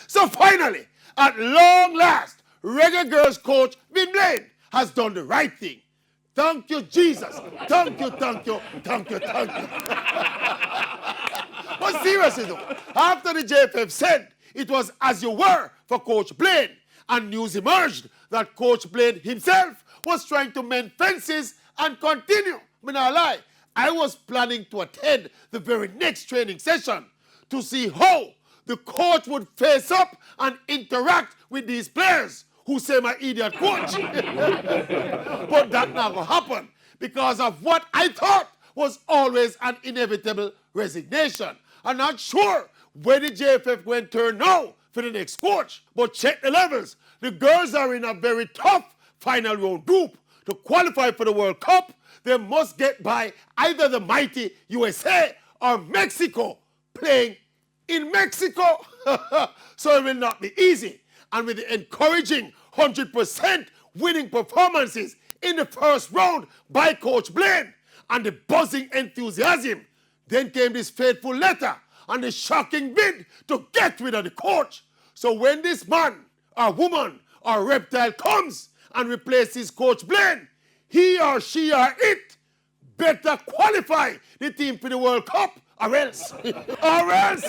So finally, at long last, Reggae Girls coach Blaine has done the right thing. Thank you, Jesus. Thank you, thank you, thank you, thank you. But seriously though, after the JFF said it was as you were for Coach Blaine, and news emerged that Coach Blaine himself was trying to mend fences and continue. I not lie, I was planning to attend the very next training session to see how the coach would face up and interact with these players who say my idiot coach. But that not gonna happen because of what I thought was always an inevitable resignation. I'm not sure where the JFF went turn now for the next coach, but check the levels. The girls are in a very tough final round group. To qualify for the World Cup, they must get by either the mighty USA or Mexico, playing in Mexico. So it will not be easy. And with the encouraging 100% winning performances in the first round by Coach Blaine and the buzzing enthusiasm, then came this fateful letter and the shocking bid to get rid of the coach. So when this man or woman or reptile comes and replaces Coach Blaine, he or she or it better qualify the team for the World Cup or else. Or else.